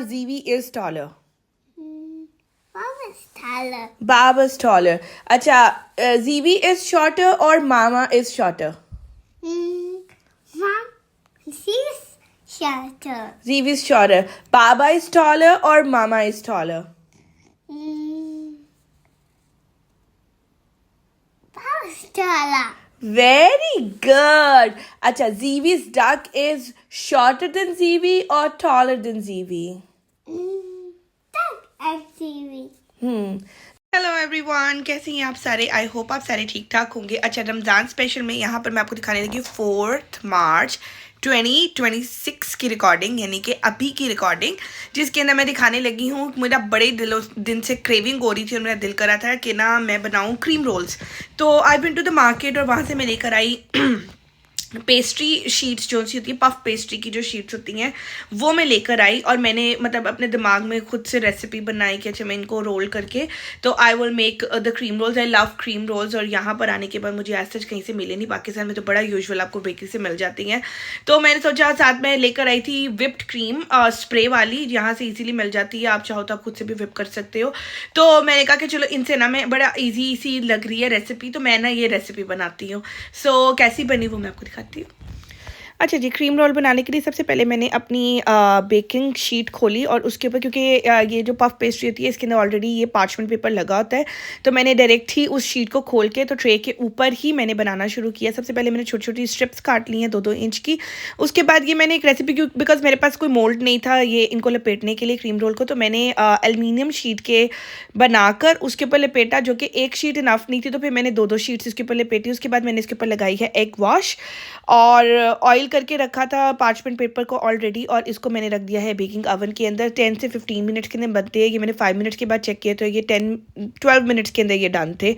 Zivi is taller? Mom is taller. Baba is taller. Acha, Zivi is shorter or Mama is shorter? Mom, she's shorter. Zivi is shorter. Baba is taller or Mama is taller? Baba's taller. Very good. Acha, Zivi's duck is shorter than Zivi or taller than Zivi? Duck and TV. Hello everyone, कैसे हैं आप सारे? I hope आप सारे ठीक ठाक होंगे। अच्छा, रमज़ान स्पेशल में यहाँ पर मैं आपको दिखाने लगी 4 मार्च 2026 की रिकॉर्डिंग, यानी कि अभी की रिकॉर्डिंग, जिसके अंदर मैं दिखाने लगी हूँ। मेरा बड़े दिन से क्रेविंग हो रही थी और मेरा दिल करा था कि ना मैं बनाऊँ क्रीम रोल्स। तो I went to the market और वहाँ से मैं लेकर आई पेस्ट्री शीट्स, जो सी होती है पफ पेस्ट्री की जो शीट्स होती हैं, वो मैं लेकर आई और मैंने मतलब अपने दिमाग में खुद से रेसिपी बनाई कि अच्छा मैं इनको रोल करके तो I will make the cream rolls. I love cream rolls और यहाँ पर आने के बाद मुझे आज तक कहीं से मिले नहीं। पाकिस्तान में तो बड़ा यूजुअल आपको बेकरी से मिल जाती हैं। तो मैंने सोचा साथ में लेकर आई थी विप्ड क्रीम स्प्रे वाली, यहाँ से ईजीली मिल जाती है। आप चाहो तो आप खुद से भी विप कर सकते हो। तो मैंने कहा कि चलो इनसे ना मैं बड़ा ईजी सी लग रही है रेसिपी, तो मैं ना ये रेसिपी बनाती हूँ। सो कैसी बनी वो मैं आपको दिखाती हूँ। अच्छा जी, क्रीम रोल बनाने के लिए सबसे पहले मैंने अपनी बेकिंग शीट खोली और उसके ऊपर, क्योंकि ये जो पफ पेस्ट्री होती है इसके अंदर ऑलरेडी ये पार्चमेंट पेपर लगा होता है, तो मैंने डायरेक्ट ही उस शीट को खोल के तो ट्रे के ऊपर ही मैंने बनाना शुरू किया। सबसे पहले मैंने छोटी छोटी स्ट्रिप्स काट ली हैं 2-2 इंच की। उसके बाद ये मैंने एक रेसिपी, बिकॉज मेरे पास कोई मोल्ड नहीं था ये इनको लपेटने के लिए क्रीम रोल को, तो मैंने एल्युमिनियम शीट के बनाकर उसके ऊपर लपेटा, जो कि एक शीट इनफ नहीं थी, तो फिर मैंने 2-2 शीट्स इसके ऊपर लपेटी। उसके बाद मैंने इसके ऊपर लगाई है एग वॉश और ऑयल करके रखा था पार्चमेंट पेपर को ऑलरेडी, और इसको मैंने रख दिया है बेकिंग ओवन के अंदर। 10 से 15 मिनट्स के अंदर बनते हैं ये। मैंने 5 मिनट्स के बाद चेक किया तो ये 10-12 मिनट्स के अंदर ये डन थे।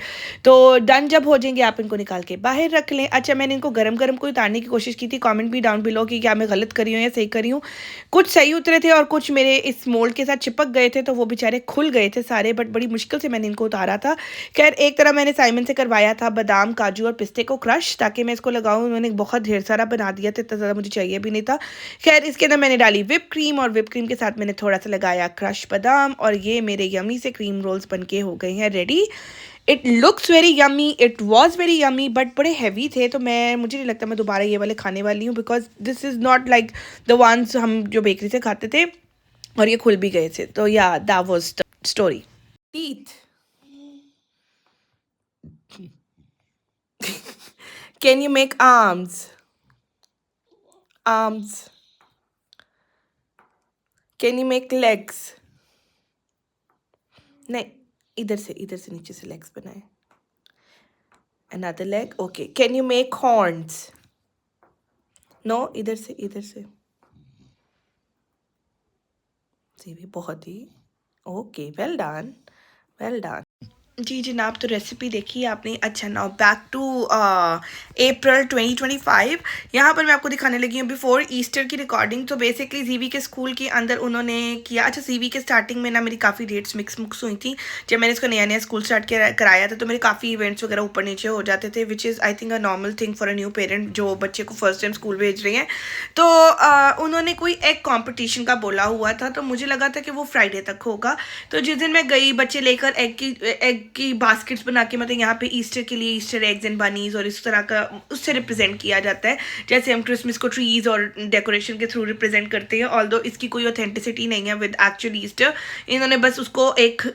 तो डन जब हो जाएंगे आप इनको निकाल के बाहर रख लें। अच्छा, मैंने इनको गरम गरम को उतारने की कोशिश की थी। कमेंट भी डाउन बिलो कि क्या मैं गलत करी हूँ या सही करी हूँ। कुछ सही उतरे थे और कुछ मेरे इस मोल्ड के साथ चिपक गए थे, तो वो बेचारे खुल गए थे सारे, बट बड़ी मुश्किल से मैंने इनको उतारा था। खैर, एक तरह मैंने साइमन से करवाया था बादाम, काजू और पिस्ते को क्रश, ताकि मैं इसको लगाऊँ। मैंने बहुत ढेर सारा बना दिया था, इतना ज़्यादा मुझे चाहिए भी नहीं था। खैर, इसके अंदर मैंने डाली विप क्रीम और विप क्रीम के साथ मैंने थोड़ा सा लगाया क्रश बादाम, और ये मेरे यमी से क्रीम रोल्स बनके हो गए हैं ready. It looks very yummy, it was very yummy, but बड़े हैवी थे, तो मुझे नहीं लगता मैं दोबारा ये वाले खाने वाली हूँ, because this is not like the ones हम जो बेकरी से खाते थे, और ये खुल भी गए थे। तो या that was the story. Teeth can you make arms? Arms. Can you make legs? नहीं, इधर से नीचे से legs बनाए। Another leg. Okay. Can you make horns? No, इधर से। ये भी बहुत ही okay. Well done. जी जनाब, तो रेसिपी देखी आपने। अच्छा, नाउ बैक टू अप्रैल 2025। यहाँ पर मैं आपको दिखाने लगी हूँ बिफोर ईस्टर की रिकॉर्डिंग। तो बेसिकली जीवी के स्कूल के अंदर उन्होंने किया। अच्छा, जीवी के स्टार्टिंग में ना मेरी काफ़ी डेट्स मिक्स हुई थी। जब मैंने इसको नया स्कूल स्टार्ट कराया था, तो मेरे काफ़ी इवेंट्स वगैरह ऊपर नीचे हो जाते थे, which is I think a normal thing for a new parent जो बच्चे को फर्स्ट टाइम स्कूल भेज रहे हैं। तो उन्होंने कोई एग कॉम्पिटिशन का बोला हुआ था, तो मुझे लगा था कि वो फ्राइडे तक होगा। तो जिस दिन मैं गई, बच्चे लेकर एग की बास्केट्स बना के, मतलब यहाँ पे ईस्टर के लिए ईस्टर एग्स एंड बनीज और इस तरह का उससे रिप्रेजेंट किया जाता है, जैसे हम क्रिसमस को ट्रीज और डेकोरेशन के थ्रू रिप्रेजेंट करते हैं। ऑल्दो इसकी कोई ऑथेंटिसिटी नहीं है विद एक्चुअल ईस्टर, इन्होंने बस उसको एक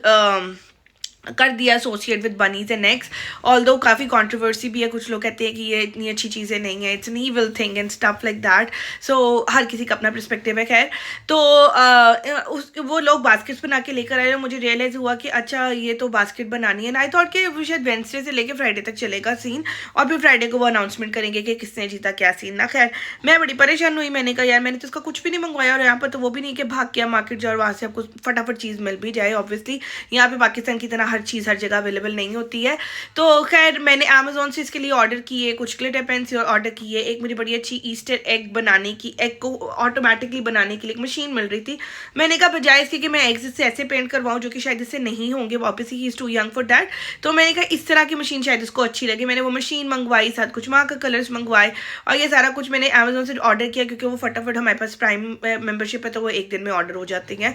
कर दिया associate with bunnies and eggs. Although काफ़ी कंट्रोवर्सी भी है, कुछ लोग कहते हैं कि ये इतनी अच्छी चीज़ें नहीं है, it's an evil thing and stuff like that. So हर किसी का अपना पर्सपेक्टिव है। खैर, तो वो लोग बास्केट्स बना के लेकर आए और मुझे रियलाइज़ हुआ कि अच्छा ये तो बास्केट बनानी है। आई थॉट कि वो शायद वेडनेसडे से लेकर फ्राइडे तक चलेगा सीन, और फिर फ्राइडे को वो अनाउंसमेंट करेंगे कि किसने जीता क्या सीन ना। खैर, मैं बड़ी परेशान हुई। मैंने कहा यार मैंने तो इसका कुछ भी नहीं मंगवाया, और यहाँ पर तो वो भी नहीं कि भाग के मार्केट जाओ और वहाँ से आपको फटाफट चीज़ मिल भी जाए। ऑब्वियसली यहाँ पे पाकिस्तान की तरह हर चीज़ हर जगह अवेलेबल नहीं होती है। तो खैर मैंने अमेज़ोन से इसके लिए ऑर्डर किए, कुछ ग्लिटर पेन्स ऑर्डर किए, एक मुझे बड़ी अच्छी ईस्टर एग बनाने की, एग को ऑटोमेटिकली बनाने के लिए एक मशीन मिल रही थी। मैंने कहा बजाय इसके कि मैं एग्स से ऐसे पेंट करवाऊँ जो कि शायद इससे नहीं होंगे, वापस ही is too young for that, तो मैंने कहा इस तरह की मशीन शायद इसको अच्छी लगे। मैंने वो मशीन मंगवाई, साथ कुछ माँ का कलर्स मंगवाए, और ये सारा कुछ मैंने अमेज़ोन से ऑर्डर किया क्योंकि वो फटाफट हमारे पास प्राइम मेंबरशिप है तो वो एक दिन में ऑर्डर हो जाती हैं।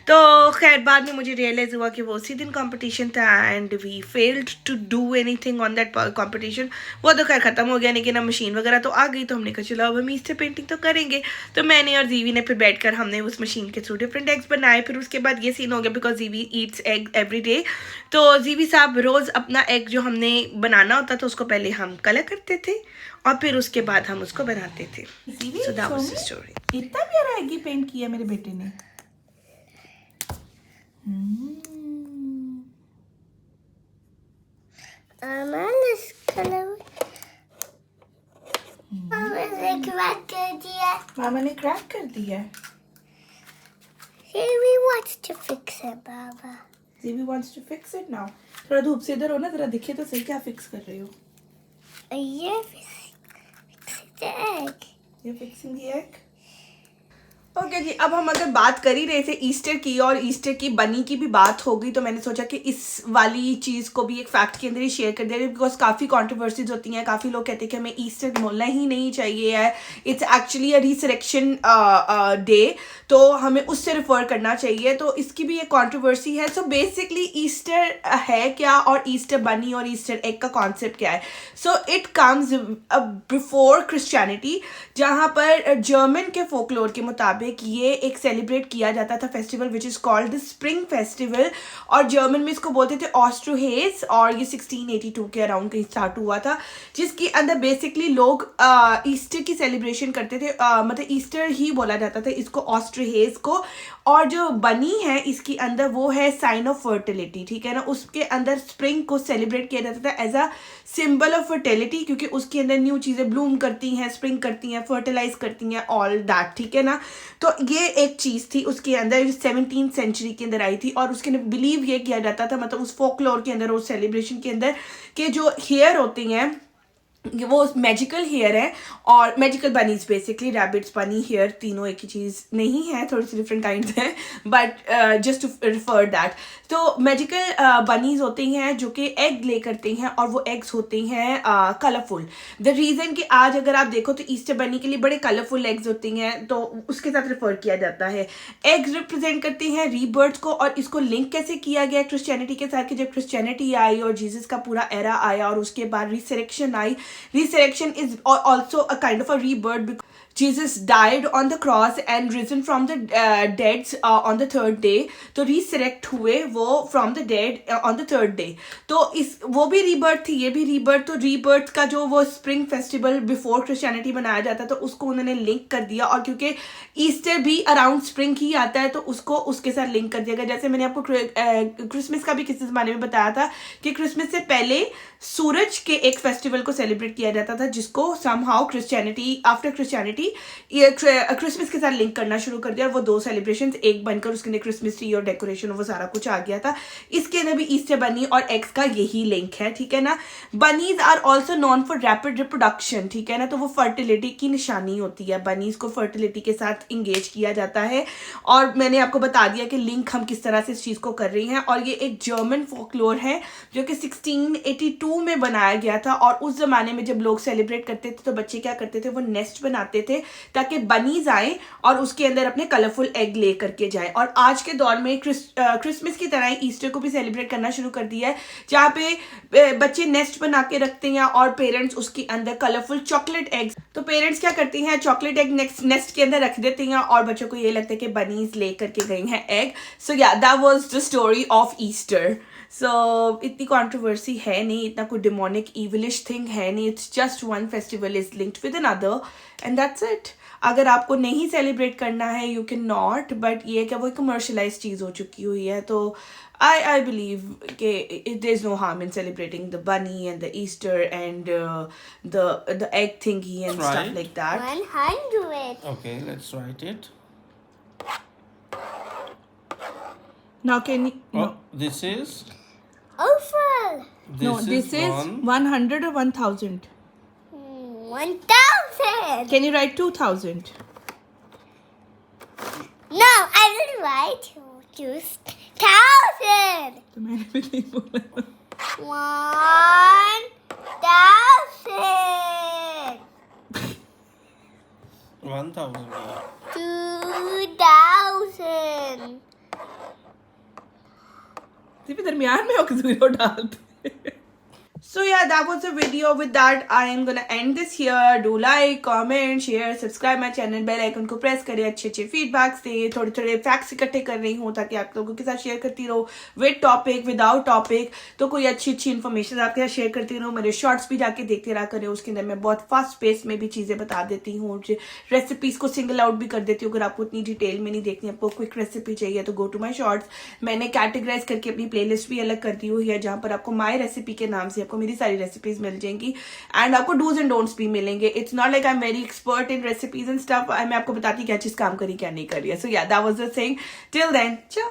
तो खैर बाद में मुझे रियलाइज़ हुआ कि वो उसी दिन कंपटीशन था and we failed to do anything on that competition. वो तो खैर ख़त्म हो गया, लेकिन अब मशीन वगैरह तो आ गई, तो हमने कहा चलो अब हम ईस्टर पेंटिंग तो करेंगे। तो मैंने और जीवी ने फिर बैठकर हमने उस मशीन के थ्रू डिफरेंट एग्स बनाए। फिर उसके बाद ये सीन हो गया बिकॉज जीवी ईट्स एग एवरी डे, तो जीवी साहब रोज़ अपना एग जो हमने बनाना होता था उसको पहले हम कलर करते थे और फिर उसके बाद हम उसको बनाते थे। So that was the story. इतना प्यारा एग पेंट किया मेरे बेटे ने। this color. मामा ने क्रैक कर दिया. मामा ने क्रैक कर दिया। He wants to fix it, Baba. Zivi wants to fix it now. थोड़ा धूप से इधर हो ना, जरा दिखे तो सही क्या फिक्स कर रही हो। Fix the egg. You're fixing the egg? Okay जी, अब हम अगर बात कर ही रहे थे ईस्टर की और ईस्टर की बनी की भी बात हो गई, तो मैंने सोचा कि इस वाली चीज़ को भी एक फैक्ट के अंदर ही शेयर कर दे, बिकॉज काफ़ी कंट्रोवर्सीज होती हैं। काफ़ी लोग कहते हैं कि हमें ईस्टर बोलना ही नहीं चाहिए है, it's actually a resurrection day, तो हमें उससे रिफर करना चाहिए। तो इसकी भी एक कंट्रोवर्सी है। सो बेसिकली ईस्टर है क्या और ईस्टर बनी और ईस्टर एग का कॉन्सेप्ट क्या है। So it comes before Christianity, जहाँ पर जर्मन के फोकलोर के मुताबिक ये एक सेलिब्रेट किया जाता था festival which is called the spring festival, और जर्मन में इसको बोलते थे ऑस्ट्रोहेज, और ये 1682 के अराउंड कहीं स्टार्ट हुआ था, जिसके अंदर बेसिकली लोग ईस्टर की सेलिब्रेशन करते थे। मतलब ईस्टर ही बोला जाता था इसको, ऑस्ट्रोहेज को। और जो बनी है इसके अंदर वो है साइन ऑफ फर्टिलिटी, ठीक है ना। उसके अंदर स्प्रिंग को सेलिब्रेट किया जाता था as a symbol of fertility, क्योंकि उसके अंदर न्यू चीज़ें ब्लूम करती हैं, स्प्रिंग करती हैं, फर्टिलाइज करती हैं, ऑल दैट, ठीक है ना। तो ये एक चीज़ थी उसके अंदर, 17th सेंचुरी के अंदर आई थी, और उसके अंदर बिलीव ये किया जाता था, मतलब उस फोकलोर के अंदर, उस सेलिब्रेशन के अंदर, कि जो हेयर होती हैं वो मैजिकल हेयर है, और magical bunnies basically, rabbits, bunny, hare, तीनों एक ही चीज़ नहीं है, थोड़ी सी डिफरेंट काइंड्स हैं, but just to refer that. तो मैजिकल बनीज होती हैं जो कि एग ले करती हैं, और वो एग्स होती हैं कलरफुल। द रीज़न कि आज अगर आप देखो तो ईस्टर बनी के लिए बड़े कलरफुल एग्स होती हैं, तो उसके साथ रिफर किया जाता है। एग्स रिप्रेजेंट करती हैं रीबर्थ को, और इसको लिंक कैसे किया गया क्रिश्चियनिटी के साथ, कि जब क्रिश्चियनिटी आई और जीसस का पूरा एरा आया और उसके बाद resurrection I. Resurrection is also a kind of a rebirth because Jesus died on the cross and risen from the dead on the third day. तो resurrect हुए वो from the dead on the third day. तो वो भी rebirth थी, ये भी rebirth। तो rebirth का जो वो spring festival before Christianity मनाया जाता तो उसको उन्होंने link कर दिया, और क्योंकि ईस्टर भी अराउंड स्प्रिंग ही आता है तो उसको उसके साथ लिंक कर दिया गया। जैसे मैंने आपको क्रिसमस का भी किसी ज़माने में बताया था कि क्रिसमस से पहले सूरज के एक फेस्टिवल को सेलिब्रेट किया जाता था, जिसको समहाउ क्रिश्चियनिटी, आफ्टर क्रिश्चियनिटी, ये क्रिसमस के साथ लिंक करना शुरू कर दिया, और वो दो सेलिब्रेशंस एक बनकर उसके अंदर क्रिसमस ट्री और डेकोरेशन वो सारा कुछ आ गया था। इसके अंदर भी ईस्टर बनी और एग्स का यही लिंक है, ठीक है ना। Bunnies are also known for rapid reproduction, ठीक है ना। तो वो फर्टिलिटी की निशानी होती है, बनीज को फर्टिलिटी के साथ इंगेज किया जाता है। और मैंने आपको बता दिया कि लिंक हम किस तरह से इस चीज़ को कर रही हैं। और ये एक जर्मन फोकलोर है जो कि 1682 में बनाया गया था, और उस ज़माने में जब लोग सेलिब्रेट करते थे तो बच्चे क्या करते थे, वो नेस्ट बनाते थे ताकि बनीज आए और उसके अंदर अपने कलरफुल एग ले करके जाए। और आज के दौर में क्रिसमस की तरह ईस्टर को भी सेलिब्रेट करना शुरू कर दिया है, जहाँ पे बच्चे नेस्ट बना के रखते हैं और पेरेंट्स उसके अंदर कलरफुल चॉकलेट एग्स, तो पेरेंट्स क्या करती हैं, चॉकलेट एग नेस्ट के अंदर रख देती हैं, और बच्चों को ये लगता है कि बनीज ले करके गई हैं egg. So yeah that was the story of Easter. So इतनी कंट्रोवर्सी है नहीं, इतना कोई डिमोनिक इविलिश थिंग है नहीं, it's just one festival is linked with another and that's it. अगर आपको नहीं सेलिब्रेट करना है यू कैन नॉट, बट ये क्या वो कमर्शलाइज चीज़ हो चुकी हुई है। तो I believe there's no harm in celebrating the bunny and the Easter and the egg thingy and Right. stuff like that. 100. Okay, let's write it. Now can you? Oh, this is Over. No, this is one. 100 or 1000. 1000. Can you write 2000? No, I didn't write 2000. तो मैंने भी नहीं बोला 1000. 1000. 2000. सिर्फ दरमियान में होकर zero डालते So yeah, that was the video. With that, I am gonna end this here. Do like, comment, share, subscribe my channel. Bell icon को press करें. अच्छे feedbacks दें. थोड़े facts इकट्ठे कर रही हूँ ताकि आप लोगों के साथ share करती रहो. With topic, without topic. तो कोई अच्छी information आपके साथ share करती रहो. मेरे shorts भी जाके देखते रहा करें. उसके अंदर मैं बहुत fast pace में भी चीजें बता देती हूँ. Recipes को single out भी कर देती हूँ. अगर आपको इतनी detail में नहीं देखनी, आपको quick recipe चाहिए तो go to my shorts. मैंने categorize करके अपनी playlist भी अलग कर दी हुई है जहाँ पर आपको my recipe के नाम से आपको मेरी सारी रेसिपीज मिल जाएंगी एंड आपको डूज एंड डोंट्स भी मिलेंगे. It's not like I am very expert in recipes and stuff. मैं आपको बताती क्या चीज काम करी क्या नहीं कर रही है. So yeah that was the thing. Till then, ciao.